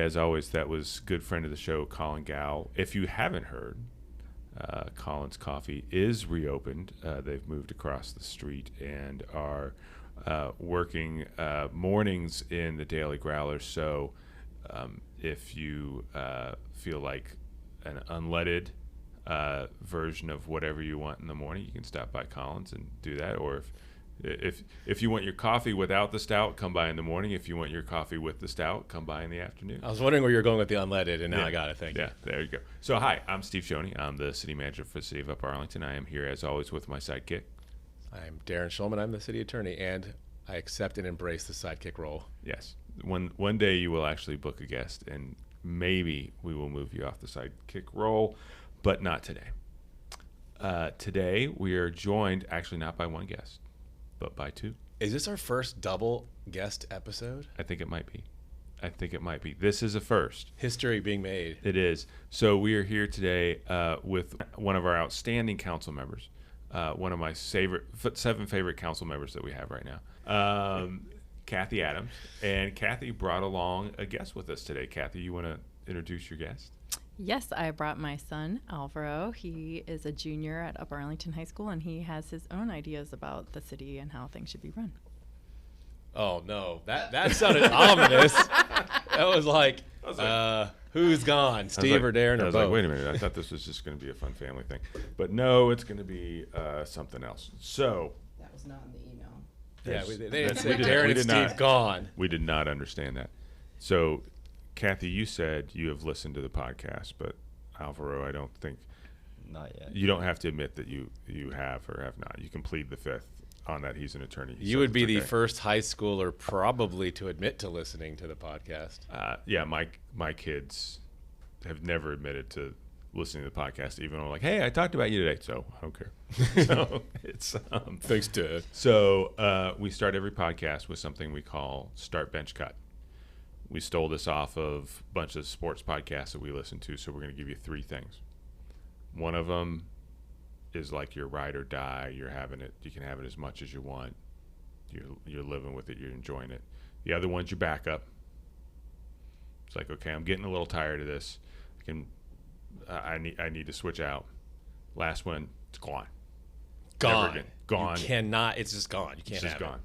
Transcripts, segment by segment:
as always, that was good friend of the show, Colin Gow. If you haven't heard, Colin's Coffee is reopened. They've moved across the street and are working mornings in the Daily Growler. So if you feel like an unleaded version of whatever you want in the morning, you can stop by Colin's and do that. Or if you want your coffee without the stout, come by in the morning. If you want your coffee with the stout, come by in the afternoon. I was wondering where you were going with the unleaded, and now I got it. Thank you. Yeah, there you go. So, hi, I'm Steve Shoney. I'm the city manager for the city of Upper Arlington. I am here, as always, with my sidekick. I'm Darren Schulman. I'm the city attorney, and I accept and embrace the sidekick role. Yes. One day you will actually book a guest, and maybe we will move you off the sidekick role, but not today. Today, we are joined, actually not by one guest, but by two. Is this our first double guest episode? I think it might be. This is a first. History being made. It is. So we are here today with one of our outstanding council members, one of my seven favorite council members that we have right now, Kathy Adams. And Kathy brought along a guest with us today. Kathy, you want to introduce your guest? Yes, I brought my son, Alvaro. He is a junior at Upper Arlington High School, and he has his own ideas about the city and how things should be run. Oh, no. That sounded ominous. That was like, who's gone, Steve or Darren or both? I was like, wait a minute. I thought this was just going to be a fun family thing. But no, it's going to be something else. So. That was not in the email. Yeah, they didn't say Darren and Steve gone. We did not understand that. So, Kathy, you said you have listened to the podcast, but Alvaro, I don't think. Not yet. You don't have to admit that you have or have not. You can plead the fifth on that. He's an attorney. You would be the first high schooler probably to admit to listening to the podcast. Yeah, my kids have never admitted to listening to the podcast, even though I'm like, hey, I talked about you today, so I don't care. So it's thanks, Dad. So we start every podcast with something we call Start Bench Cut. We stole this off of a bunch of sports podcasts that we listen to, so we're going to give you three things. One of them is like your ride or die. You're having it. You can have it as much as you want. You're living with it. You're enjoying it. The other one's your backup. It's like, okay, I'm getting a little tired of this. I need to switch out. Last one, it's gone. Gone. Gone. You cannot. It's just gone. You can't have it. It's just gone.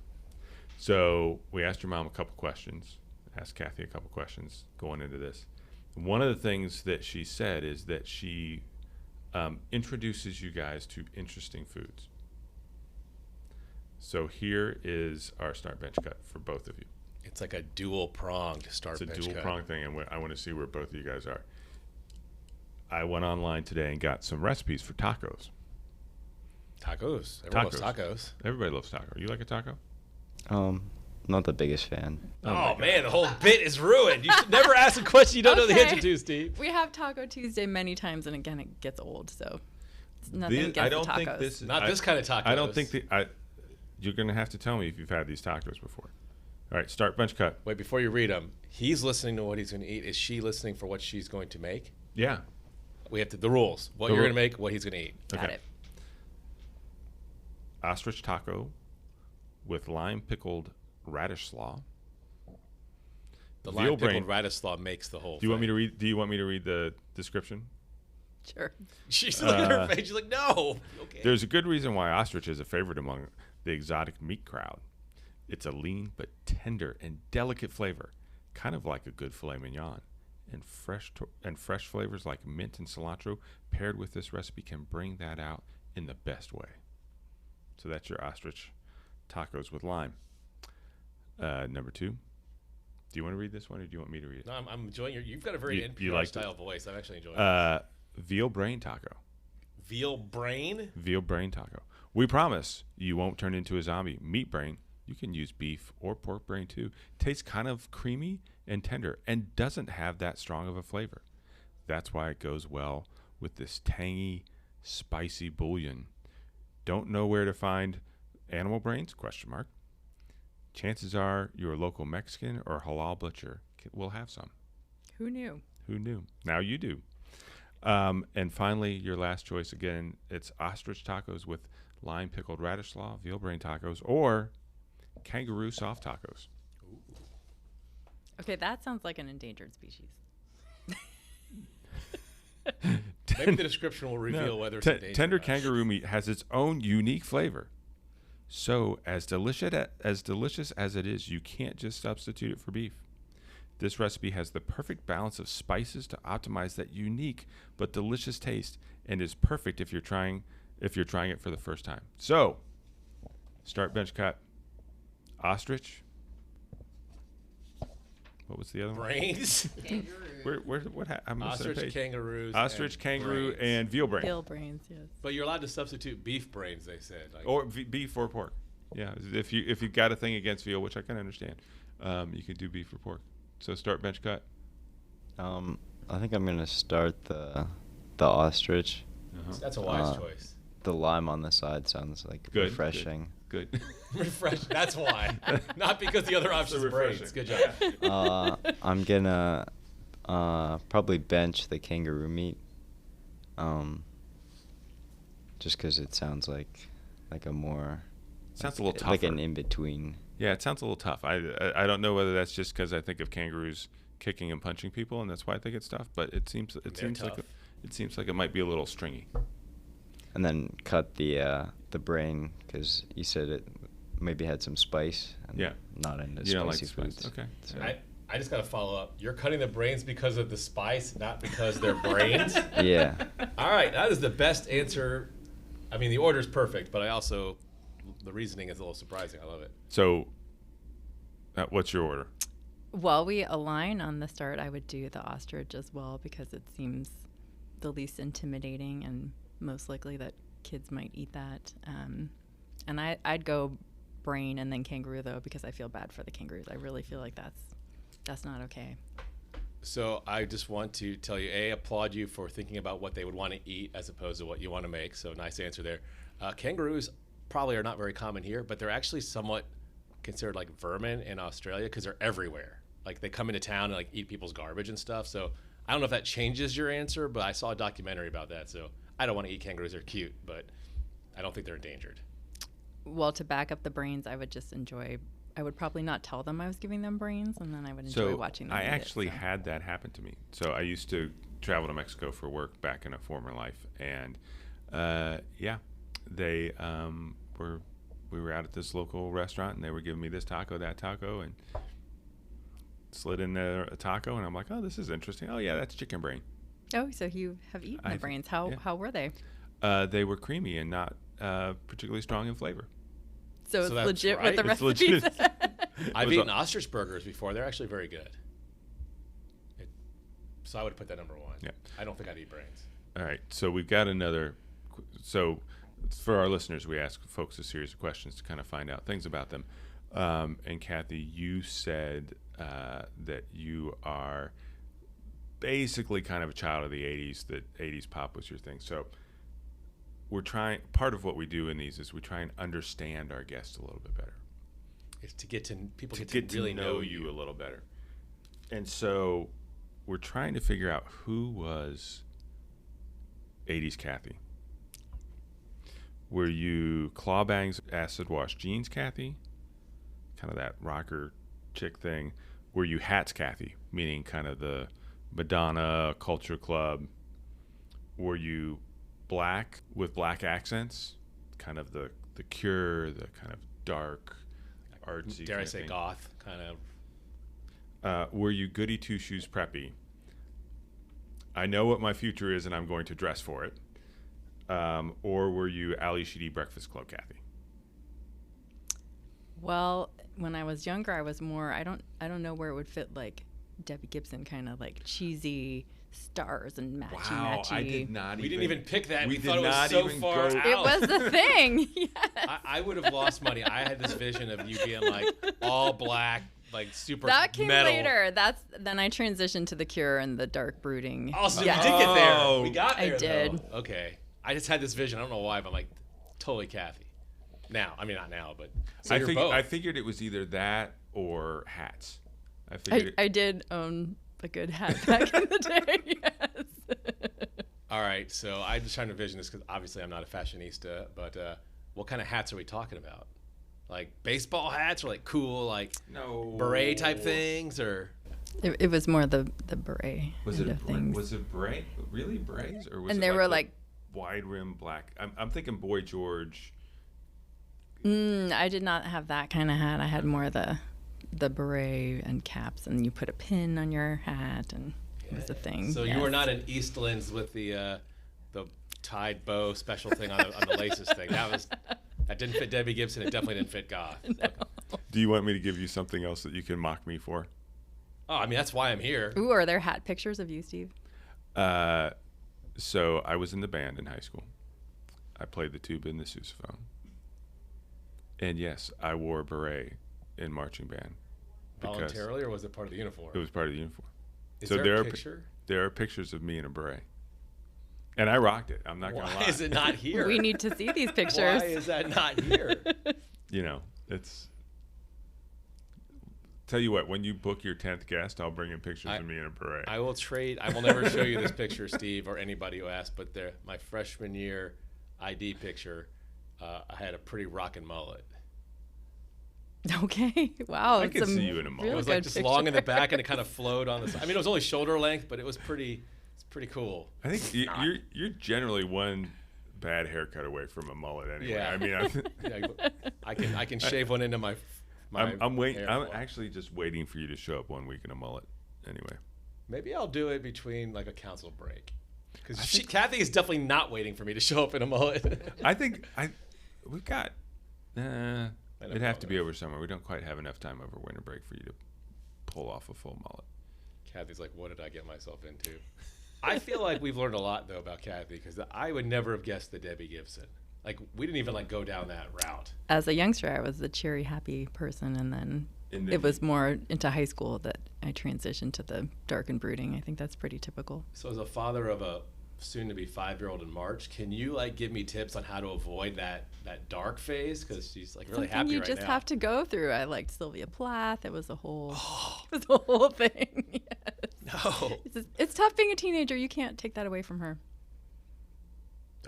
So we asked your mom a couple questions. Asked Kathy a couple questions going into this. One of the things that she said is that she introduces you guys to interesting foods. So here is our Start Bench Cut for both of you. It's like a dual-pronged Start Bench Cut. It's a dual-pronged thing, and I want to see where both of you guys are. I went online today and got some recipes for tacos. Tacos. Everyone loves tacos. Everybody loves taco. You like a taco? Not the biggest fan. Oh man, the whole bit is ruined. You should never ask a question you don't know the answer to, Steve. We have Taco Tuesday many times, and again, it gets old, so it's nothing against the tacos. I don't think this is... Not this kind of tacos. I don't think you're going to have to tell me if you've had these tacos before. All right, Start Bench Cut. Wait, before you read them, he's listening to what he's going to eat. Is she listening for what she's going to make? Yeah. We have the rules. What you're going to make, what he's going to eat. Got it. Ostrich taco with lime pickled radish slaw. The lime pickled radish slaw makes the whole thing. Do you want me to read the description? Sure. She's looking at her face. She's like, no. Okay. There's a good reason why ostrich is a favorite among the exotic meat crowd. It's a lean but tender and delicate flavor, kind of like a good filet mignon. And fresh flavors like mint and cilantro paired with this recipe can bring that out in the best way. So that's your ostrich tacos with lime. Number two. Do you want to read this one, or do you want me to read it? No, I'm enjoying you've got a very NPR style voice. I'm actually enjoying it. Veal brain taco. Veal brain? Veal brain taco. We promise you won't turn into a zombie. Meat brain. You can use beef or pork brain too. Tastes kind of creamy and tender and doesn't have that strong of a flavor. That's why it goes well with this tangy, spicy bouillon. Don't know where to find animal brains? ? Chances are your local Mexican or halal butcher will have some. Who knew? Now you do. And finally, your last choice again, it's ostrich tacos with lime pickled radish slaw, veal brain tacos, or Kangaroo soft tacos. Okay, that sounds like an endangered species. Maybe the description will reveal whether it's endangered. Tender or not. kangaroo meat has its own unique flavor. So, as delicious as it is, you can't just substitute it for beef. This recipe has the perfect balance of spices to optimize that unique but delicious taste, and is perfect if you're trying it for the first time. So, start bench cut. Ostrich. What was the other one? Brains. I'm missing a Ostrich, page. kangaroos. Ostrich, and kangaroo, brains. and veal brain. Veal brains, yes. But you're allowed to substitute beef brains, they said. Like, Or beef or pork. Yeah, if you got a thing against veal, which I can understand, you could do beef or pork. So start bench cut. I think I'm gonna start the ostrich. that's a wise choice. The lime on the side sounds like Good, refreshing. Good. Refresh. That's why. Not because the other option's brains. Good job. I'm gonna probably bench the kangaroo meat. Just because it sounds like a more Sounds a little tougher. like an in between. Yeah, it sounds a little tough. I don't know whether that's just because I think of kangaroos kicking and punching people, and that's why I think it's tough. But it seems like it might be a little stringy. And then cut the brain because you said it maybe had some spice. And Yeah. Not into You don't like spicy the spice. foods. Okay. So, I just got to follow up. You're cutting the brains because of the spice, not because they're brains? yeah. All right. That is the best answer. I mean, the order's perfect, but the reasoning is a little surprising. I love it. So, what's your order? While we align on the start, I would do the ostrich as well because it seems the least intimidating and most likely that kids might eat that. And I'd go brain and then kangaroo though because I feel bad for the kangaroos. I really feel like that's not okay. So I just want to tell you, applaud you for thinking about what they would want to eat as opposed to what you want to make. So nice answer there. Kangaroos probably are not very common here, but they're actually somewhat considered like vermin in Australia because they're everywhere. Like they come into town and like eat people's garbage and stuff. So I don't know if that changes your answer, but I saw a documentary about that. So I don't want to eat kangaroos. They're cute, but I don't think they're endangered. Well, to back up the brains, I would probably not tell them I was giving them brains, and then I would enjoy watching them I eat actually it, so. had that happen to me. So I used to travel to Mexico for work back in a former life, and they we were out at this local restaurant, and they were giving me this taco, that taco, and slid in there a taco, and I'm like, oh, this is interesting. Oh yeah, that's chicken brain. Oh, so you have eaten the brains. How were they? They were creamy and not particularly strong in flavor. So it's that's legit right. with the It's recipes. legit. I've eaten ostrich burgers before. They're actually very good. So I would put that number one. Yeah. I don't think I'd eat brains. All right, so we've got another. So for our listeners, we ask folks a series of questions to kind of find out things about them. And Kathy, you said that you are basically kind of a child of the 80s, that 80s pop was your thing. So we're trying, part of what we do in these is we try and understand our guests a little bit better. It's to get to people To get to really know you a little better. And so we're trying to figure out who was 80s Kathy. Were you clawbangs, acid wash jeans Kathy? Kind of that rocker chick thing. Were you hats Kathy, meaning kind of the Madonna Culture Club? Were you black with black accents, kind of the Cure, the kind of dark artsy? Dare I say goth kind of. Were you goody two shoes preppy? I know what my future is and I'm going to dress for it. Or were you Ali Sheedy Breakfast Club Kathy? Well, when I was younger, I was more. I don't know where it would fit, like Debbie Gibson, kind of like cheesy stars and matchy. I did not. We didn't even pick that. We We did thought it was not so even far go- out. It was the thing. Yes. I would have lost money. I had this vision of you being like all black, like super That came metal. later. Then I transitioned to the Cure and the dark brooding. Also, Yes. we did get there. Oh. We got I there. did. Though. Okay. I just had this vision. I don't know why, but I'm like, totally Kathy. Now, I mean not now, but so you're both. I figured it was either that or hats. I figured. I did own a good hat back in the day. Yes. All right, so I'm just trying to envision this because obviously I'm not a fashionista, but what kind of hats are we talking about? Like baseball hats or like cool, like no beret type things, or It was more the beret Was it end of things. was it beret? Really berets, or was And it they like were the like, wide rim black? I'm thinking Boy George. I did not have that kind of hat. I had more the beret and caps, and you put a pin on your hat, and it was a thing. So you were not in Eastlands with the tied bow special thing on the laces thing. That didn't fit Debbie Gibson. It definitely didn't fit Goth. No. Do you want me to give you something else that you can mock me for? Oh, I mean, that's why I'm here. Ooh, are there hat pictures of you, Steve? So I was in the band in high school. I played the tuba and the sousaphone. And yes, I wore a beret in marching band. Voluntarily, or was it part of the uniform? It was part of the uniform. Is so there a picture? There are pictures of me in a beret. And I rocked it. I'm not going to lie. Why is it not here? We need to see these pictures. Why is that not here? You know, it's... Tell you what, when you book your 10th guest, I'll bring in pictures of me in a beret. I will trade. I will never show you this picture, Steve, or anybody who asks, but my freshman year ID picture, I had a pretty rockin' mullet. Okay. Wow. I can see you in a mullet. It was like just long in the back, and it kind of flowed on the side. I mean, it was only shoulder length, but it was pretty cool. I think you're generally one bad haircut away from a mullet anyway. Yeah. I mean, I can shave one into my I'm waiting. I'm hair. actually just waiting for you to show up one week in a mullet. Anyway, maybe I'll do it between like a council break, because Kathy is definitely not waiting for me to show up in a mullet. I think we've got. It'd have to be over summer. We don't quite have enough time over winter break for you to pull off a full mullet. Kathy's like, what did I get myself into? I feel like we've learned a lot though about Kathy, because I would never have guessed the Debbie Gibson. Like, we didn't even go down that route. As a youngster, I was the cheery, happy person, and then it was more into high school that I transitioned to the dark and brooding. I think that's pretty typical. So as a father of a soon-to-be 5-year-old in March, can you give me tips on how to avoid that dark phase? Because she's really Something happy you right just now. have to go through. I liked Sylvia Plath. It was a whole, thing. Yes. No. It's tough being a teenager. You can't take that away from her.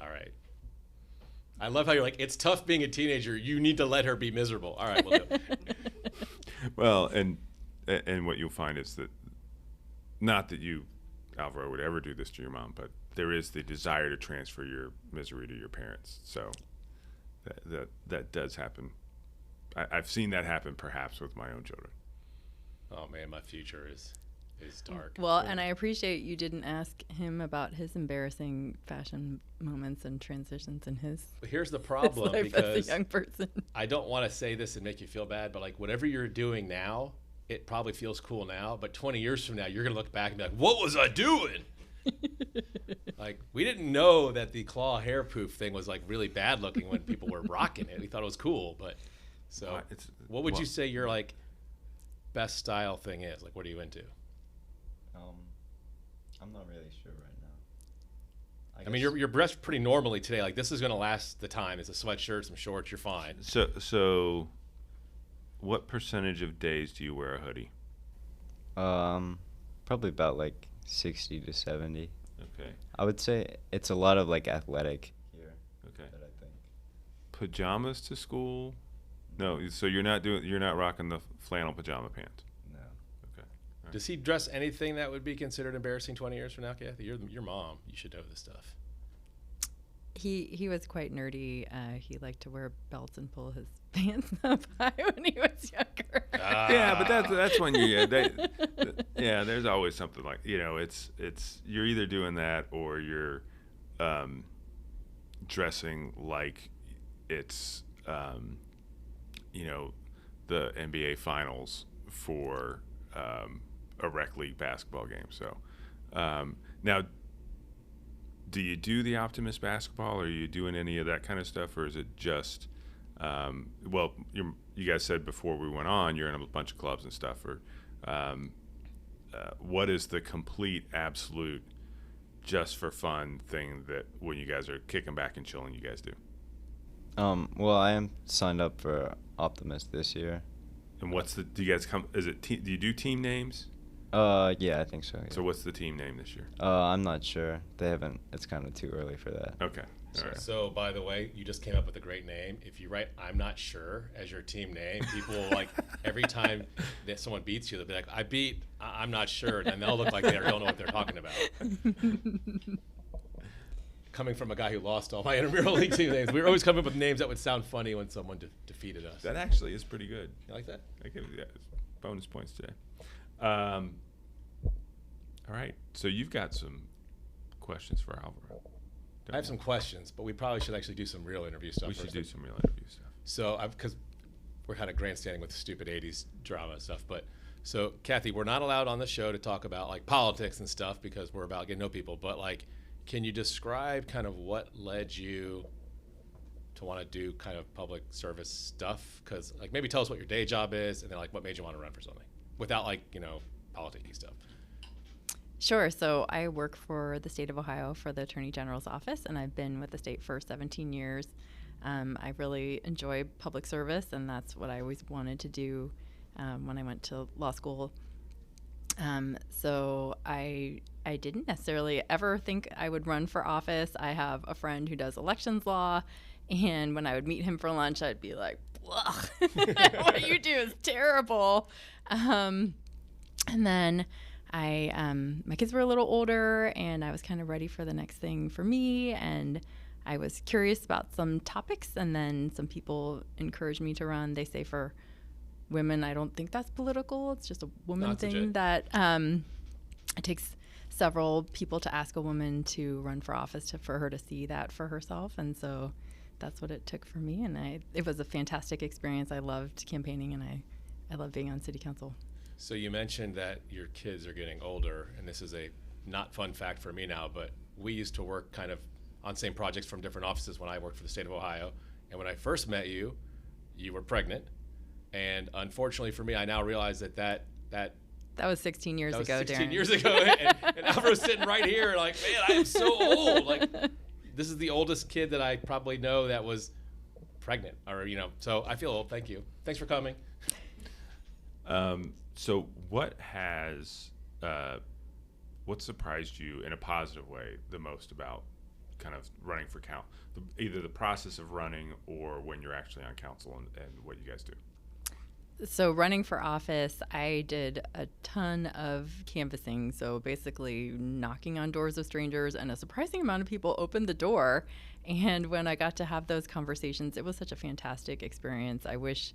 All right. I love how you're like, it's tough being a teenager. You need to let her be miserable. All right, we'll do it. Well, and what you'll find is that, not that you, Alvaro, would ever do this to your mom, but there is the desire to transfer your misery to your parents. So that does happen. I've seen that happen perhaps with my own children. Oh man, my future is dark. Well, and I appreciate you didn't ask him about his embarrassing fashion moments and transitions in his But here's the problem, life because as a young person. I don't want to say this and make you feel bad, but whatever you're doing now, it probably feels cool now, but 20 years from now, you're going to look back and be like, what was I doing? We didn't know that the claw hair poof thing was really bad looking when people were rocking it. We thought it was cool, but what would you say your best style thing is? What are you into? I'm not really sure right now. I mean, you're dressed pretty normally today. This is going to last the time. It's a sweatshirt, some shorts. You're fine. So, what percentage of days do you wear a hoodie? Probably about 60 to 70. Okay. I would say it's a lot of athletic here. Okay. That I think. Pajamas to school? No. So you're not rocking the flannel pajama pants. No. Okay. All right. Does he dress anything that would be considered embarrassing 20 years from now, Kathy? You're your mom. You should know this stuff. He was quite nerdy. He liked to wear belts and pull his pants up high when he was younger. Yeah, but that's when you there's always something it's you're either doing that or you're dressing like it's the NBA finals for a rec league basketball game. So now, do you do the Optimist basketball? Or are you doing any of that kind of stuff, or is it just you guys said before we went on, you're in a bunch of clubs and stuff. Or what is the complete, absolute, just for fun thing that when you guys are kicking back and chilling, you guys do? Well, I am signed up for Optimist this year. And do you guys come? Is it? Do you do team names? Yeah, I think so. Yeah. So what's the team name this year? I'm not sure. They haven't. It's kind of too early for that. Okay. All right. So, by the way, you just came up with a great name. If you write "I'm not sure" as your team name, people will like every time that someone beats you, they'll be like, I'm not sure," and they'll look like they don't know what they're talking about. Coming from a guy who lost all my intramural league team names, we were always coming up with names that would sound funny when someone defeated us. That actually is pretty good. You like that? I give you that. Bonus points today. All right. So you've got some questions for Alvaro. I have some questions, but we probably should actually do some real interview stuff. We should first. do some real interview stuff. So, because we're kind of grandstanding with the stupid 80s drama and stuff, but so Kathy, we're not allowed on the show to talk about like politics and stuff because we're about getting to know people, but like, can you describe kind of what led you to want to do kind of public service stuff? Because like maybe tell us what your day job is and then like what made you want to run for something without like, politics stuff. Sure. So I work for the state of Ohio for the Attorney General's office, and I've been with the state for 17 years. I really enjoy public service, and that's what I always wanted to do when I went to law school. So I didn't necessarily ever think I would run for office. I have a friend who does elections law, and when I would meet him for lunch, I'd be like, "Ugh, what you do is terrible." And then my kids were a little older, and I was kind of ready for the next thing for me, and I was curious about some topics, and then some people encouraged me to run. They say for women, I don't think that's political. It's just a woman thing that it takes several people to ask a woman to run for office for her to see that for herself, and so that's what it took for me, and it was a fantastic experience. I loved campaigning, and I loved being on city council. So you mentioned that your kids are getting older, and this is a not fun fact for me now, but we used to work kind of on same projects from different offices when I worked for the state of Ohio. And when I first met you, you were pregnant. And unfortunately for me, I now realize that was 16 years ago, 16 Darren. years ago. And Alvaro's sitting right here like, man, I am so old. Like, this is the oldest kid that I probably know that was pregnant, or, so I feel old. Thank you. Thanks for coming. So what surprised you in a positive way the most about kind of running for either the process of running or when you're actually on council and what you guys do? So running for office, I did a ton of canvassing. So basically knocking on doors of strangers, and a surprising amount of people opened the door. And when I got to have those conversations, it was such a fantastic experience. I wish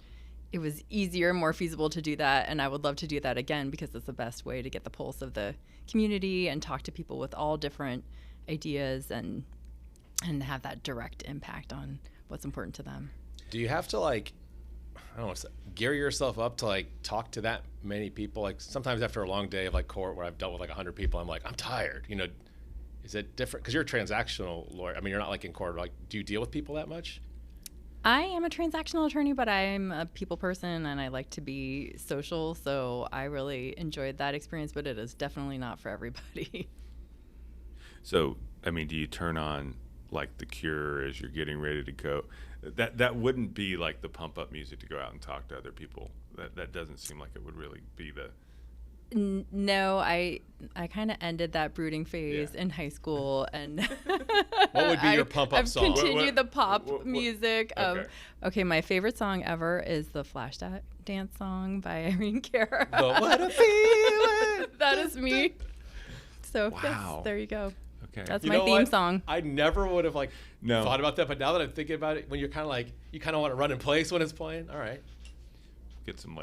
it was easier, more feasible to do that, and I would love to do that again because it's the best way to get the pulse of the community and talk to people with all different ideas and have that direct impact on what's important to them. Do you have to gear yourself up to talk to that many people? Like sometimes after a long day of court where I've dealt with 100 people, I'm like, I'm tired. Is it different? Because you're a transactional lawyer. I mean, you're not in court. Do you deal with people that much? I am a transactional attorney, but I'm a people person and I like to be social. So I really enjoyed that experience, but it is definitely not for everybody. So, I mean, do you turn on The Cure as you're getting ready to go? That wouldn't be the pump up music to go out and talk to other people. That doesn't seem like it would really be the. No, I kind of ended that brooding phase in high school, and what would be your pump up song? I've continued the pop music. Okay. My favorite song ever is the Flash Dance song by Irene Cara. What a feeling! That is me. So wow. There you go. Okay. That's my theme song. I never would have thought about that, but now that I'm thinking about it, when you're kind of you kind of want to run in place when it's playing. All right. Get some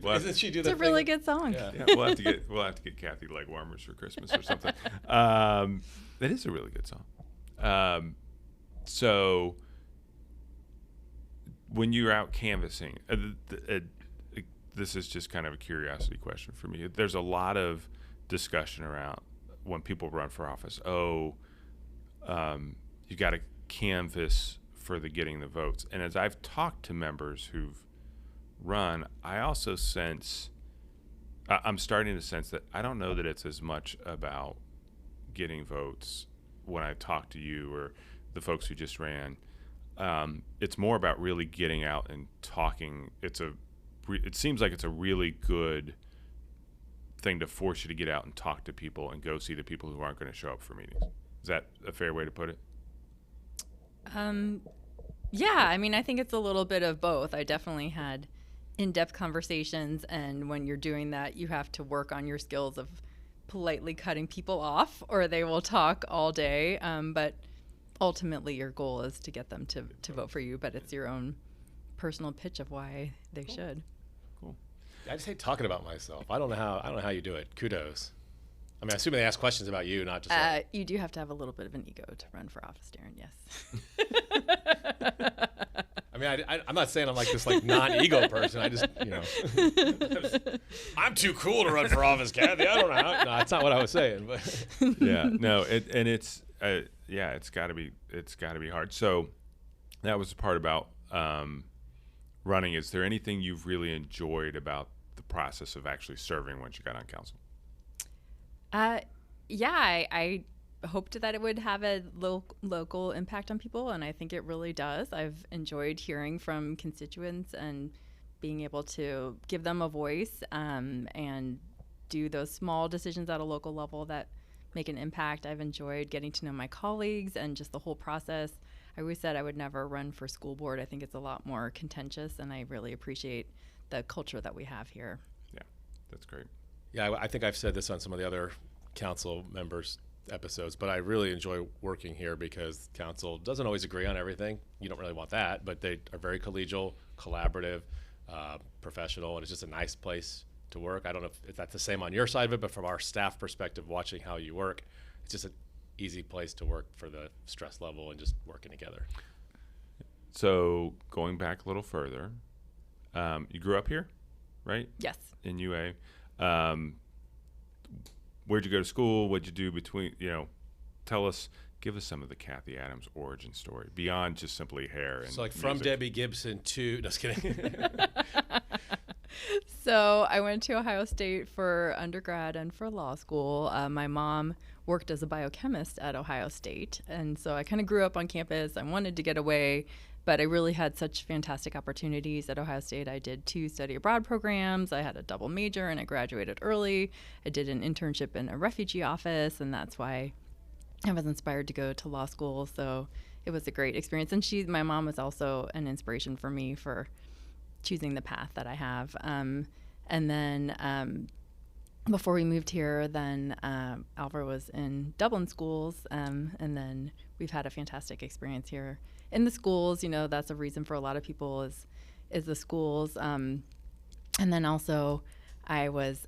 Doesn't she do that? It's a really good song. Yeah. we'll have to get Kathy leg warmers for Christmas or something. That is a really good song. So when you're out canvassing, this is just kind of a curiosity question for me. There's a lot of discussion around when people run for office. You got to canvass for getting the votes. And as I've talked to members who've run, I also I'm starting to sense that I don't know that it's as much about getting votes when I talk to you or the folks who just ran. It's more about really getting out and talking. It seems like it's a really good thing to force you to get out and talk to people and go see the people who aren't going to show up for meetings. Is that a fair way to put it? Yeah, I mean, I think it's a little bit of both. I definitely had in-depth conversations, and when you're doing that, you have to work on your skills of politely cutting people off, or they will talk all day. But ultimately, your goal is to get them to vote for you, but it's your own personal pitch of why they should. Cool. I just hate talking about myself. I don't know how you do it. Kudos. I mean, I assume they ask questions about you, not just. You do have to have a little bit of an ego to run for office, Darren. Yes. I mean, I'm not saying I'm like this like non-ego person. I just, I'm too cool to run for office, Kathy. I don't know how. No, that's not what I was saying. But Yeah, no, it's got to be hard. So that was the part about running. Is there anything you've really enjoyed about the process of actually serving once you got on council? Yeah, I hoped that it would have a local impact on people, and I think it really does. I've enjoyed hearing from constituents and being able to give them a voice and do those small decisions at a local level that make an impact. I've enjoyed getting to know my colleagues and just the whole process. I always said I would never run for school board. I think it's a lot more contentious, and I really appreciate the culture that we have here. Yeah, that's great. yeah, I think I've said this on some of the other council members episodes, but I really enjoy working here because council doesn't always agree on everything. You don't really want that, but they are very collegial, collaborative, professional, and it's just a nice place to work. I don't know if that's the same on your side of it, but from our staff perspective, watching how you work, it's just an easy place to work for the stress level and just working together. So going back a little further, you grew up here, right? Yes. In UA. Where'd you go to school? What'd you do between, give us some of the Kathy Adams origin story beyond just simply hair and So like from music. Debbie Gibson to, no, just kidding. So I went to Ohio State for undergrad and for law school. My mom worked as a biochemist at Ohio State, and so I kind of grew up on campus. I wanted to get away, but I really had such fantastic opportunities at Ohio State. I did 2 study abroad programs. I had a double major, and I graduated early. I did an internship in a refugee office, and that's why I was inspired to go to law school. So it was a great experience. And my mom was also an inspiration for me for choosing the path that I have. And then before we moved here, then Alvaro was in Dublin schools, and then we've had a fantastic experience here in the schools. That's a reason for a lot of people is the schools. And then also I was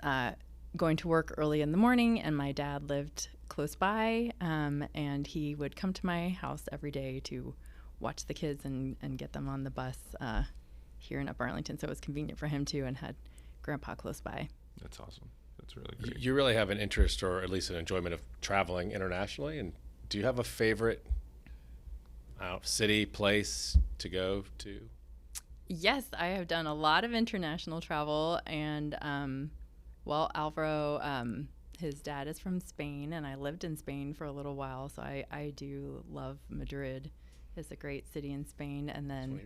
going to work early in the morning, and my dad lived close by, and he would come to my house every day to watch the kids and get them on the bus here in Upper Arlington. So it was convenient for him too, and had grandpa close by. That's awesome. That's really great. You really have an interest, or at least an enjoyment, of traveling internationally. And do you have a favorite city, place to go to? Yes, I have done a lot of international travel, and Alvaro, his dad is from Spain, and I lived in Spain for a little while, so I do love Madrid. It's a great city in Spain. And then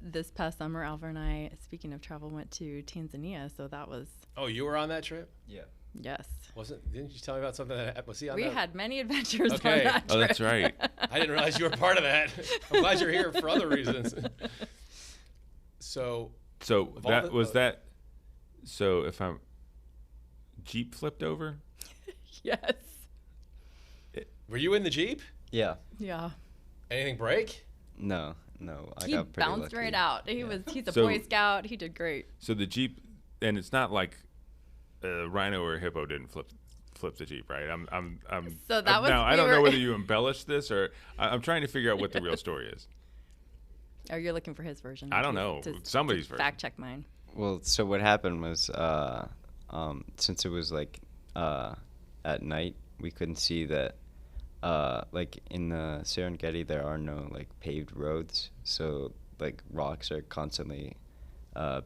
this past summer, Alvaro and I, speaking of travel, went to Tanzania, so that was... Oh, you were on that trip? Yeah. Yes. Didn't you tell me about something that was he on We that? had many adventures on Okay. that trip. Oh, that's right. I didn't realize you were part of that. I'm glad you're here for other reasons. So that was that. So if I'm Jeep flipped over, Yes. were you in the Jeep? Yeah. Yeah. Anything break? No. I He got pretty bounced lucky. right out. He's a So- Boy Scout. He did great. so the Jeep, and it's not like a rhino or a hippo didn't flip the Jeep, right? So that was- now I we don't know were- whether you embellished this or I'm trying to figure out what the real story is. Oh, you're looking for his version. I don't know. Somebody's version. Fact check mine. Well, so what happened was, since it was like at night, we couldn't see that. Like in the Serengeti, there are no like paved roads, so like rocks are constantly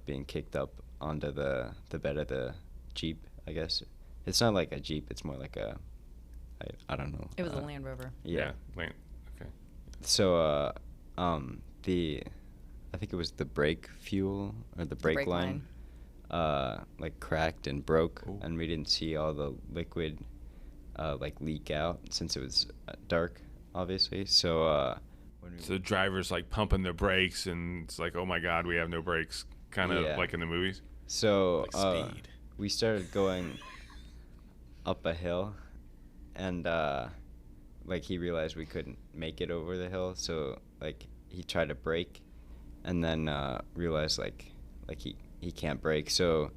being kicked up onto the bed of the Jeep. I guess it's not like a Jeep; it's more like I don't know. It was a Land Rover. Yeah. Land. Okay. So I think it was the brake fuel or the brake line, like cracked and broke, Ooh. and we didn't see all the liquid like leak out since it was dark. obviously. So when So the driver's like pumping the brakes, and it's like, oh my God, we have no brakes, kind of like in the movies. So Like speed. we started going up a hill, and like he realized we couldn't make it over the hill, so like he tried to brake, and then realized like he can't brake. So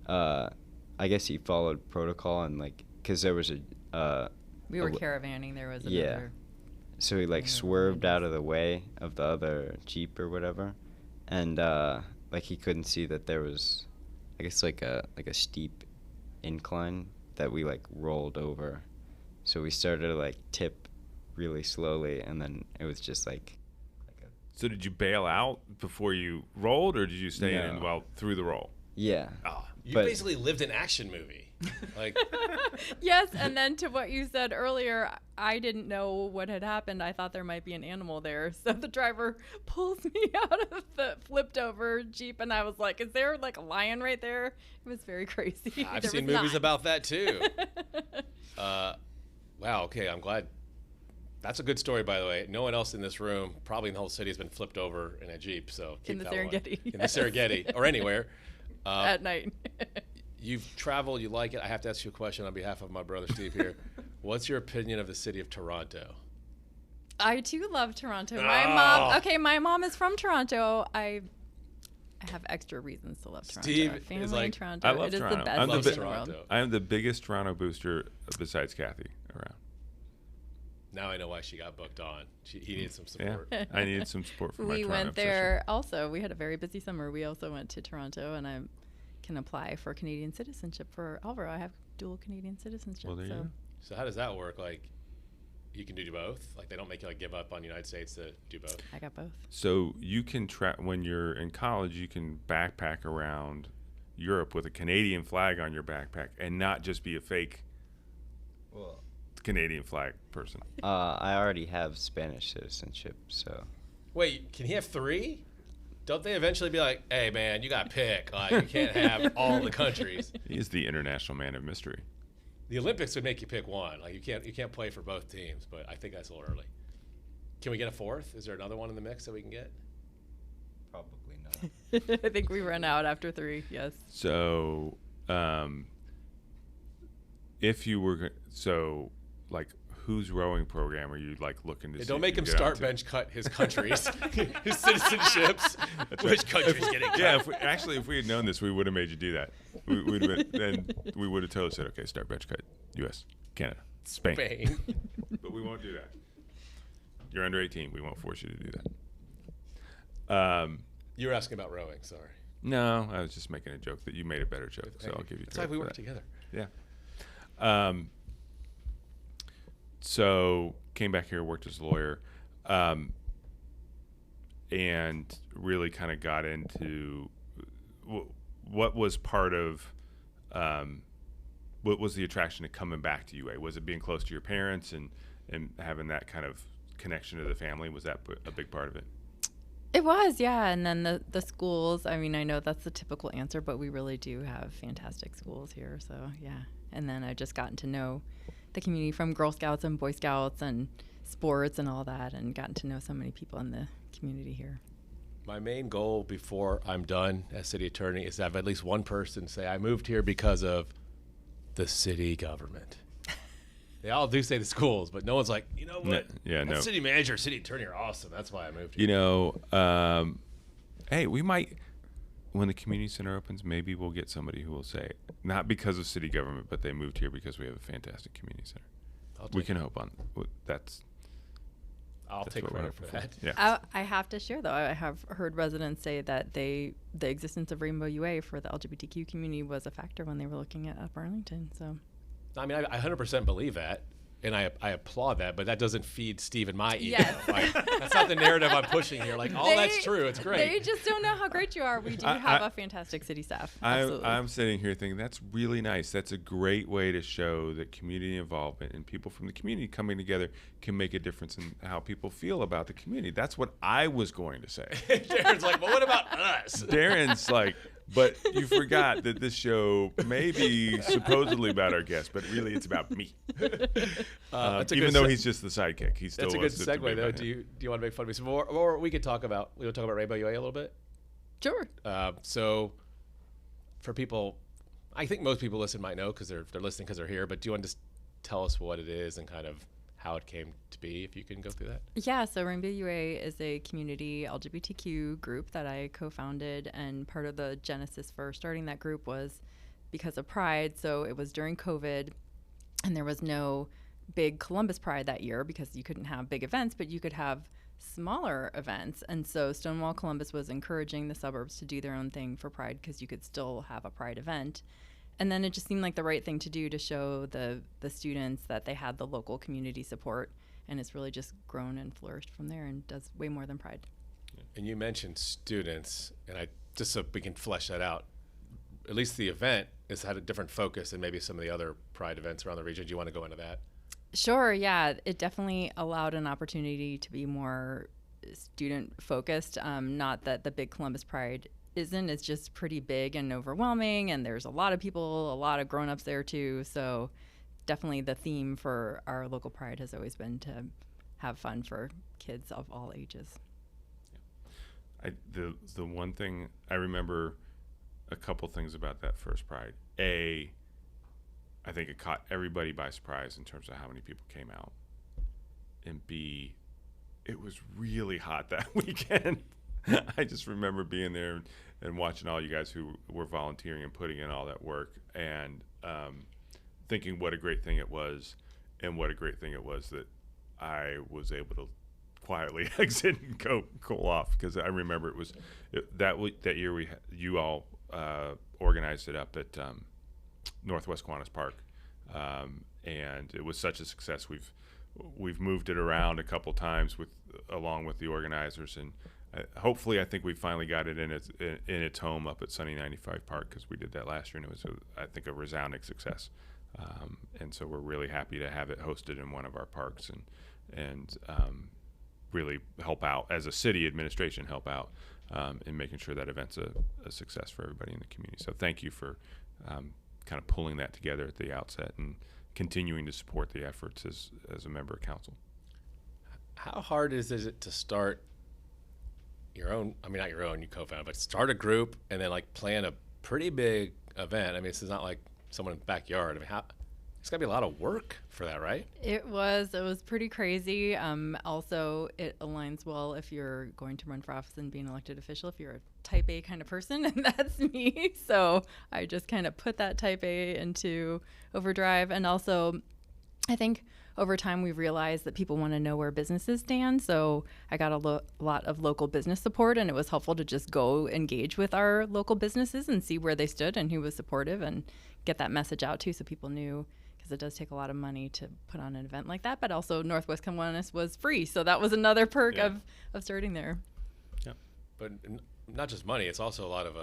I guess he followed protocol, and like because there was We were caravanning. There was yeah. another. So he like swerved out of the way of the other Jeep or whatever, and like he couldn't see that there was, I guess like a steep incline that we like rolled over. So we started to like tip really slowly, and then it was just like a, So did you bail out before you rolled, or did you stay No. in while through the roll? yeah. Oh, you But- basically lived an action movie. Like, Yes, and then to what you said earlier, I didn't know what had happened. I thought there might be an animal there. So the driver pulls me out of the flipped over Jeep, and I was like, is there like a lion right there? It was very crazy. I've There seen was movies not. about that too. Wow. Okay, I'm glad. That's a good story, by the way. No one else in this room, probably in the whole city, has been flipped over in a Jeep. So keep In the that one. Serengeti, In the yes. Serengeti or anywhere. At night. You've traveled. You like it. I have to ask you a question on behalf of my brother Steve here. What's your opinion of the city of Toronto? I too love Toronto. Oh. My mom is from Toronto. I have extra reasons to love Toronto. Steve is Family in like, Toronto. I love it is Toronto. the best I'm the place bi- in the world. Toronto. I am the biggest Toronto booster besides Kathy around. Now I know why she got booked on. He needed some Yeah, support. I needed some support for my We Toronto went obsession. there also. We had a very busy summer. We also went to Toronto, and I can apply for Canadian citizenship for Alvaro. I have dual Canadian citizenship. Well, there you so go. So how does that work? Like, you can do both? Like, they don't make you like give up on the United States to do both? I got both. So you can when you're in college, you can backpack around Europe with a Canadian flag on your backpack and not just be a fake Well, Canadian flag person. I already have Spanish citizenship, so Wait, can he have 3? Don't they eventually be like, hey, man, you got to pick. Like, you can't have all the countries. He is the international man of mystery. The Olympics would make you pick one. Like, you can't play for both teams, but I think that's a little early. Can we get a 4th? Is there another one in the mix that we can get? probably not. I think we ran out after 3. Yes. So, if you were like, whose rowing program are you like looking to? Hey, see don't if make you him can get start onto? bench cut his countries, his citizenships. Which country's getting cut? Yeah, if we had known this, we would have made you do that. We would have been, then we would have totally said, okay, start bench cut, U.S., Canada, Spain. Spain. But we won't do that. You're under 18. We won't force you to do that. You were asking about rowing. Sorry. No, I was just making a joke that you made a better joke, so I'll give you That's why credit we for work that. together. Yeah. So came back here, worked as a lawyer, and really kind of got into what was part of what was the attraction to coming back to UA? Was it being close to your parents and having that kind of connection to the family? Was that a big part of it? It was, yeah. And then the schools, I mean, I know that's the typical answer, but we really do have fantastic schools here. So, yeah. And then I just gotten to know the community from Girl Scouts and Boy Scouts and sports and all that, and gotten to know so many people in the community here. My main goal before I'm done as city attorney is to have at least one person say, I moved here because of the city government. They all do say the schools, but no one's like, you know what? No. City manager, city attorney are awesome. That's why I moved here. You know, hey, we might, when the community center opens, maybe we'll get somebody who will say, not because of city government, but they moved here because we have a fantastic community center. We can hope on that's. I'll that's take what we're credit for hoping that. Yeah. I have to share, though, I have heard residents say that the existence of Rainbow UA for the LGBTQ community was a factor when they were looking at Upper Arlington. So, I mean, I 100% believe that, and I applaud that, but that doesn't feed Steve and my ego. Yes. Like, that's not the narrative I'm pushing here. Like, that's true. It's great. They just don't know how great you are. We do have a fantastic city staff. Absolutely. I'm sitting here thinking that's really nice. That's a great way to show that community involvement and people from the community coming together can make a difference in how people feel about the community. That's what I was going to say. Darren's like, but what about us? Darren's like, But you forgot that this show may be supposedly about our guest, but really it's about me. Even though he's just the sidekick, he's still. That's a good segue, though. Do you want to make fun of me some more, or we could talk about Rainbow UA a little bit? Sure. So, for people, I think most people listen might know because they're listening because they're here. But do you want to just tell us what it is and kind of how it came to be, if you can go through that? Yeah, so Rainbow UA is a community LGBTQ group that I co-founded, and part of the genesis for starting that group was because of Pride. So it was during COVID, and there was no big Columbus Pride that year because you couldn't have big events, but you could have smaller events. And so Stonewall Columbus was encouraging the suburbs to do their own thing for Pride because you could still have a Pride event. And then it just seemed like the right thing to do to show the students that they had the local community support, and it's really just grown and flourished from there and does way more than Pride. And you mentioned students, and just so we can flesh that out, at least the event has had a different focus than maybe some of the other Pride events around the region. Do you want to go into that? Sure, yeah. It definitely allowed an opportunity to be more student focused. Not that the big Columbus Pride isn't. It's just pretty big and overwhelming, and there's a lot of people, a lot of grown-ups there too. So definitely the theme for our local Pride has always been to have fun for kids of all ages. The one thing I remember, a couple things about that first Pride. I think it caught everybody by surprise in terms of how many people came out. And B, it was really hot that weekend. I just remember being there and watching all you guys who were volunteering and putting in all that work, and thinking what a great thing it was, and what a great thing it was that I was able to quietly exit and go cool off, because I remember that year you all organized it up at Northwest Kiwanis Park, and it was such a success. We've moved it around a couple times along with the organizers, and hopefully I think we finally got it in its home up at Sunny 95 Park, because we did that last year, and it was I think a resounding success. And so we're really happy to have it hosted in one of our parks, and really help out as a city administration, help out in making sure that event's a success for everybody in the community. So thank you for kind of pulling that together at the outset and continuing to support the efforts as a member of council. How hard is it to start your own, I mean, not your own, you co-founded, but start a group and then like plan a pretty big event? I mean, this is not like someone's backyard. I mean, it's got to be a lot of work for that, right? It was pretty crazy. Also, it aligns well if you're going to run for office and be an elected official, if you're a type A kind of person, and that's me. So I just kind of put that type A into overdrive. And also, I think over time we've realized that people want to know where businesses stand. So I got a lot of local business support, and it was helpful to just go engage with our local businesses and see where they stood and who was supportive, and get that message out too, so people knew, because it does take a lot of money to put on an event like that. But also Northwest Kiwanis was free, so that was another perk of starting there. Yeah, but not just money, it's also a lot of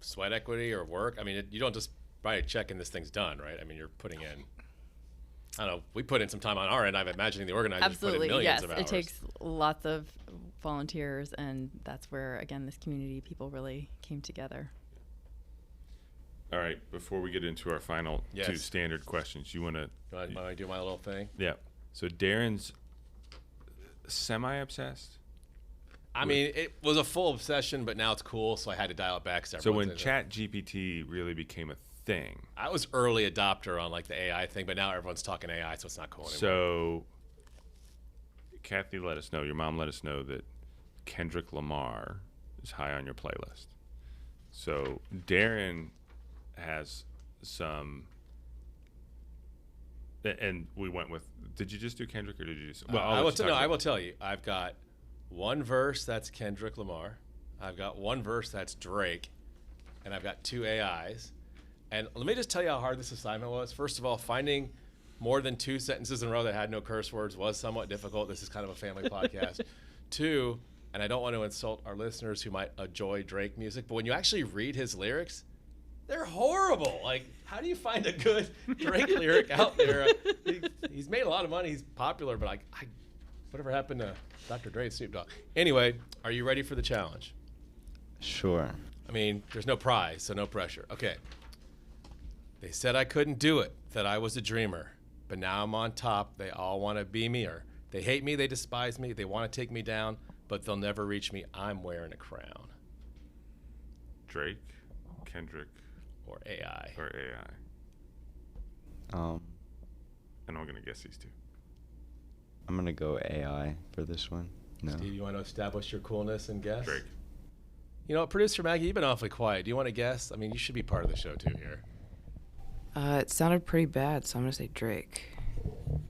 sweat equity or work. I mean, you don't just write a check and this thing's done, right? I mean, you're putting in, I don't know, we put in some time on our end. I'm imagining the organizers put in millions of hours. It takes lots of volunteers, and that's where, again, this community people really came together. All right, before we get into our final two standard questions, you want to do my little thing? Yeah. So Darren's semi-obsessed? I mean, it was a full obsession, but now it's cool, so I had to dial it back. So when ChatGPT really became a thing. I was early adopter on like the AI thing, but now everyone's talking AI, so it's not cool anymore. So Kathy your mom let us know that Kendrick Lamar is high on your playlist. So Darren has some, and we went with, did you just do Kendrick, or did you just, I will tell you, I've got one verse that's Kendrick Lamar, I've got one verse that's Drake, and I've got two AIs. And let me just tell you how hard this assignment was. First of all, finding more than 2 sentences in a row that had no curse words was somewhat difficult. This is kind of a family podcast. 2, and I don't want to insult our listeners who might enjoy Drake music, but when you actually read his lyrics, they're horrible. Like, how do you find a good Drake lyric out there? He's made a lot of money. He's popular, but whatever happened to Dr. Dre and Snoop Dogg? Anyway, are you ready for the challenge? Sure. I mean, there's no prize, so no pressure. Okay. They said I couldn't do it, that I was a dreamer. But now I'm on top. They all want to be me, or they hate me, they despise me, they want to take me down, but they'll never reach me. I'm wearing a crown. Drake, Kendrick, Or AI. or AI. And I'm gonna guess these two. I'm gonna go AI for this one. No. Steve, you want to establish your coolness and guess? Drake. You know what, producer Maggie, you've been awfully quiet. Do you want to guess? I mean, you should be part of the show too here. It sounded pretty bad, so I'm gonna say Drake.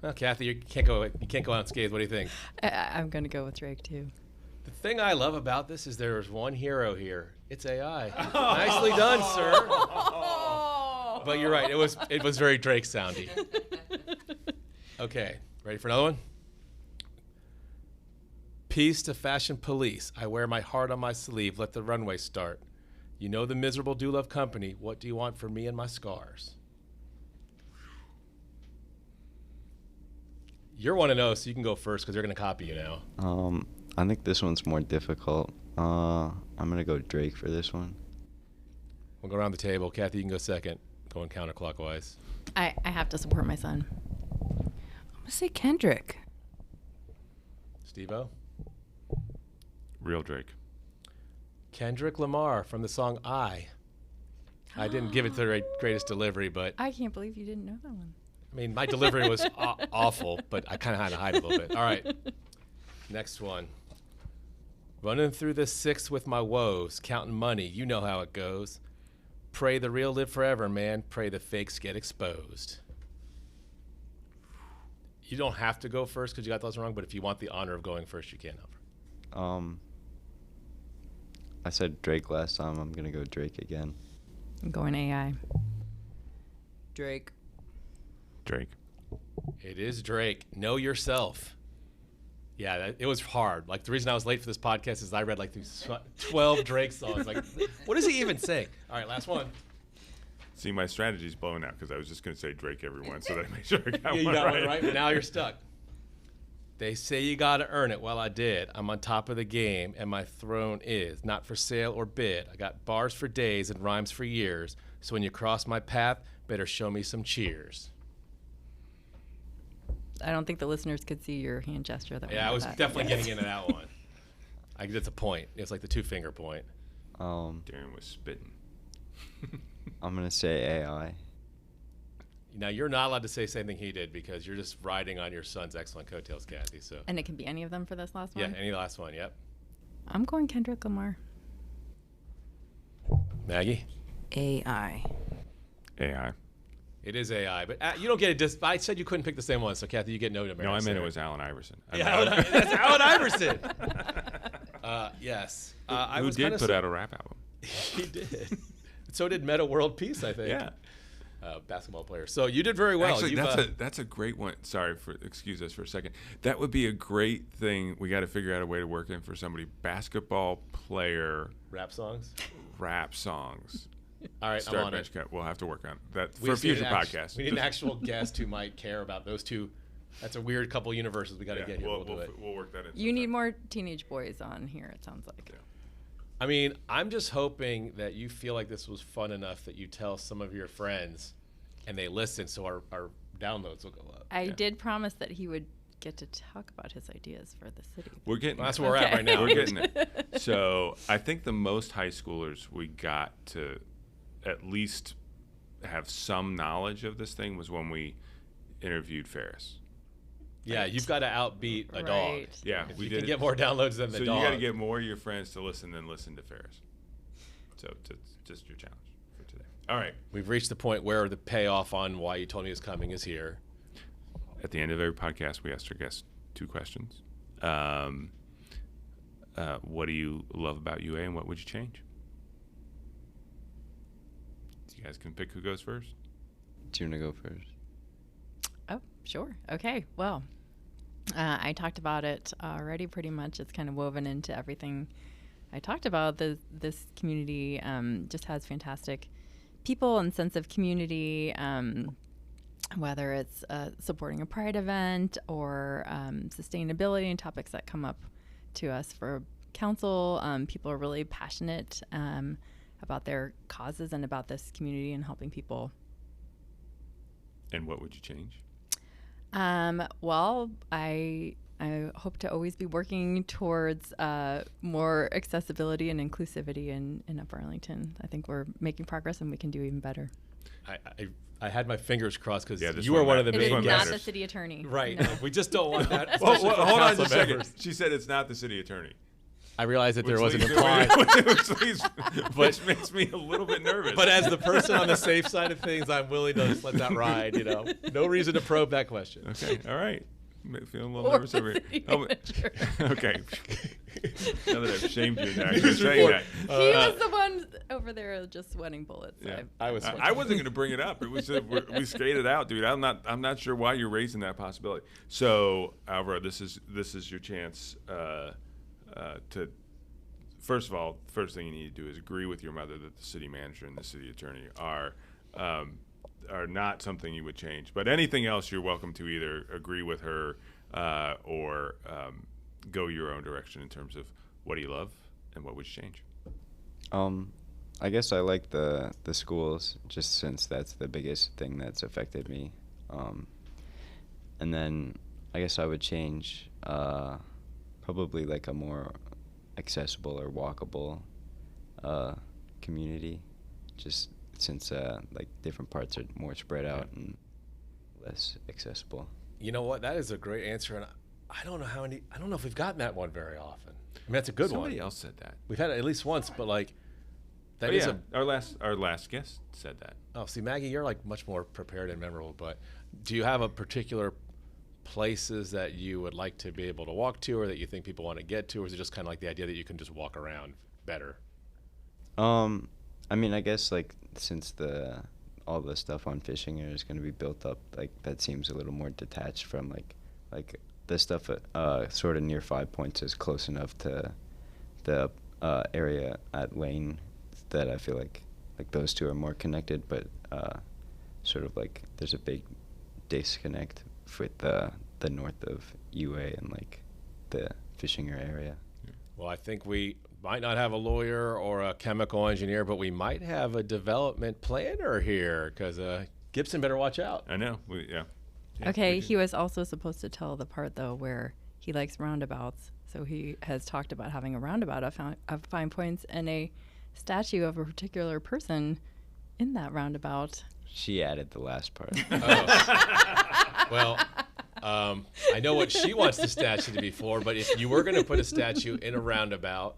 Well, Kathy, you can't go unscathed. What do you think? I'm going to go with Drake, too. The thing I love about this is there's one hero here. It's AI. Nicely done, sir. But you're right. It was very Drake soundy. Okay, ready for another one? Peace to fashion police. I wear my heart on my sleeve. Let the runway start. You know the miserable do love company. What do you want from me and my scars? You're 1-0, so you can go first because they're going to copy you now. I think this one's more difficult. I'm gonna go Drake for this one. We'll go around the table. Kathy, you can go second. Going counterclockwise. I have to support my son. I'm gonna say Kendrick. Steve-O? Real Drake. Kendrick Lamar from the song I. I didn't give it the greatest delivery, but I can't believe you didn't know that one. I mean, my delivery was awful, but I kind of had to hide a little bit. All right. Next one. Running through the six with my woes, counting money, you know how it goes. Pray the real live forever, man. Pray the fakes get exposed. You don't have to go first because you got those wrong, but if you want the honor of going first, you can. I said Drake last time. I'm gonna go Drake again. I'm going AI. Drake. Drake. It is Drake. Know yourself. Yeah, it was hard. Like, the reason I was late for this podcast is I read like these 12 Drake songs. Like, what does he even say? All right, last one. See, my strategy's blowing out because I was just going to say Drake everyone so that I make sure I got You one got right. one right, but now you're stuck. They say you got to earn it. Well, I did. I'm on top of the game, and my throne is not for sale or bid. I got bars for days and rhymes for years. So when you cross my path, better show me some cheers. I don't think the listeners could see your hand gesture. That Yeah, I was that. definitely getting into that one. I get the point. It's like the 2-finger point. Darren was spitting. I'm gonna say AI. Now, you're not allowed to say the same thing he did because you're just riding on your son's excellent coattails, Kathy. So, And it can be any of them for this last yeah, one? any last one, yep. I'm going Kendrick Lamar. Maggie? AI. AI. It is AI, but you don't get a I said you couldn't pick the same one, so Kathy, you get no demerit. No, I meant it was Allen Iverson. Yeah, that's Allen Iverson. Yes. I Who was did kinda put out a rap album. He did. So did Meta World Peace, I think. Yeah. Basketball player. So you did very well. Actually, You've, that's a great one. Sorry for excuse us for a second. That would be a great thing. We got to figure out a way to work in for somebody. Basketball player rap songs. rap songs. All right, Start I'm on bench it. cut. We'll have to work on that We for a just need future an podcast. We need an actual guest who might care about those two. That's a weird couple universes we got to get here. We'll do it. We'll work that in. You need more teenage boys on here, it sounds like. Yeah. I mean, I'm just hoping that you feel like this was fun enough that you tell some of your friends and they listen so our downloads will go up. I did promise that he would get to talk about his ideas for the city. We're getting. Well, that's where we're at right now. We're getting it. So I think the most high schoolers we got to at least have some knowledge of this thing was when we interviewed Ferris. Yeah, you've got to outbeat a dog. Right. Yeah, If we you did can it. get more downloads than the So dog. you got to get more of your friends to listen than listen to Ferris. So it's just your challenge for today. All right. We've reached the point where the payoff on why you told me is coming is here. At the end of every podcast, we ask our guests 2 questions. What do you love about UA, and what would you change? You guys can pick who goes first. Do you want to go first? Oh, sure. Okay. Well, I talked about it already pretty much. It's kind of woven into everything I talked about. This community just has fantastic people and sense of community, whether it's supporting a Pride event or sustainability and topics that come up to us for council. People are really passionate about their causes and about this community and helping people. And what would you change? Well, I hope to always be working towards more accessibility and inclusivity in Upper Arlington. I think we're making progress and we can do even better. I had my fingers crossed because Yeah, this you were one of the It main is not guests. the city attorney. Right. No. We just don't want that. Well, especially from hold on council just a second. members. She said it's not the city attorney. I realized that there was an leaves- implied. which makes me a little bit nervous. But as the person on the safe side of things, I'm willing to just let that ride. No reason to probe that question. Okay, all right. Feeling a little Or nervous the over here. city Oh, manager. okay. Now that I've shamed you into actually saying that. He was the one over there just sweating bullets. Yeah. I was. I wasn't going to bring it up. It was we skated out, dude. I'm not sure why you're raising that possibility. So, Alvaro, this is your chance to. First of all, first thing you need to do is agree with your mother that the city manager and the city attorney are not something you would change. But anything else, you're welcome to either agree with her or go your own direction in terms of what do you love and what would you change. I guess I like the schools just since that's the biggest thing that's affected me. And then I guess I would change probably like a more accessible or walkable community, just since like different parts are more spread out and less accessible. You know what? That is a great answer, and I don't know if we've gotten that one very often. I mean, that's a good Somebody one. else said that. We've had it at least once, but like that is our last guest said that. Oh, see, Maggie, you're like much more prepared and memorable. But do you have a particular places that you would like to be able to walk to, or that you think people want to get to, or is it just kind of like the idea that you can just walk around better? I mean, I guess like since all the stuff on fishing is going to be built up, like that seems a little more detached from like the stuff at sort of near 5 Points is close enough to the area at Lane that I feel like those two are more connected, but sort of like there's a big disconnect with the north of UA and like the Fishinger area. Well, I think we might not have a lawyer or a chemical engineer, but we might have a development planner here, because Gibson better watch out. I know. Yeah, Okay, he was also supposed to tell the part, though, where he likes roundabouts. So he has talked about having a roundabout of 5 Points and a statue of a particular person in that roundabout. She added the last part. Well, I know what she wants the statue to be for, but if you were going to put a statue in a roundabout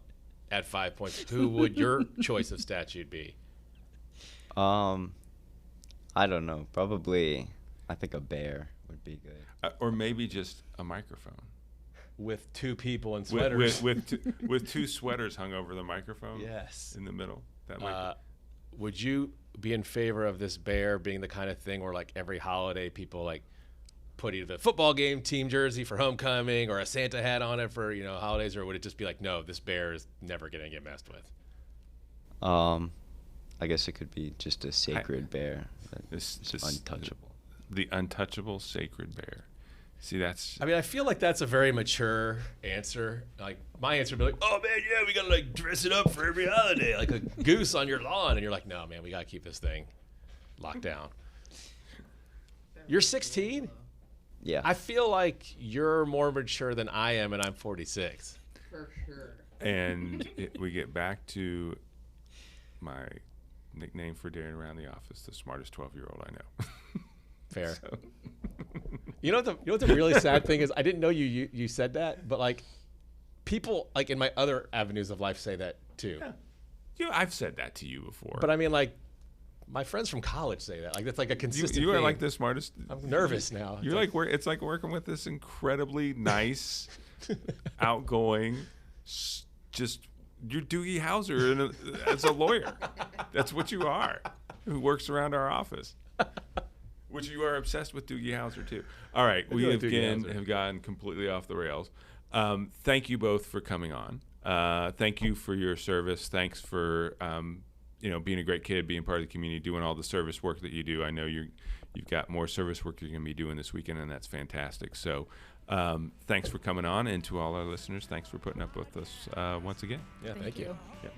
at 5 Points, who would your choice of statue be? I don't know. Probably, I think a bear would be good. or maybe just a microphone With two people in sweaters. with two sweaters hung over the microphone. Yes. in the middle. That might Would you be in favor of this bear being the kind of thing where like every holiday people like put either the football game team jersey for homecoming or a Santa hat on it for, holidays, or would it just be like, no, this bear is never going to get messed with? I guess it could be just a sacred bear. This Untouchable. The untouchable sacred bear. See, that's I mean, I feel like that's a very mature answer. Like my answer would be like, oh man, yeah, we gotta like dress it up for every holiday, like a goose on your lawn, and you're like, no man, we gotta keep this thing locked down. You're 16? Yeah. I feel like you're more mature than I am, and I'm 46. For sure. and we get back to my nickname for Darren around the office, the smartest 12-year-old I know. Fair. So. You know what the really sad thing is? I didn't know you said that, but like people like in my other avenues of life say that too. Yeah. I've said that to you before. But I mean, like my friends from college say that. Like that's like a consistent. You are theme. like the smartest. I'm nervous now. You're like it's like working with this incredibly nice, outgoing, just you're Doogie Howser as a lawyer. That's what you are, who works around our office. Which you are obsessed with Doogie Howser too. All right, we like again Howser. have gotten completely off the rails. Thank you both for coming on. Thank you for your service. Thanks for being a great kid, being part of the community, doing all the service work that you do. I know you've got more service work you're going to be doing this weekend, and that's fantastic. So thanks for coming on, and to all our listeners, thanks for putting up with us once again. Yeah, thank you. Yeah.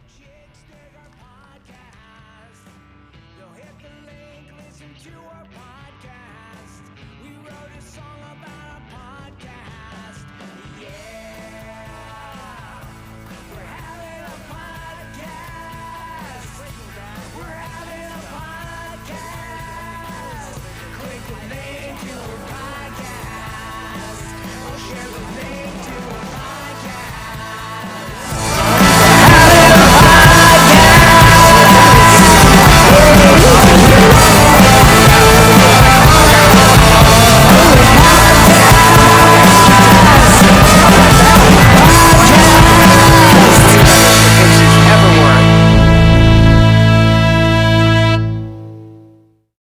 you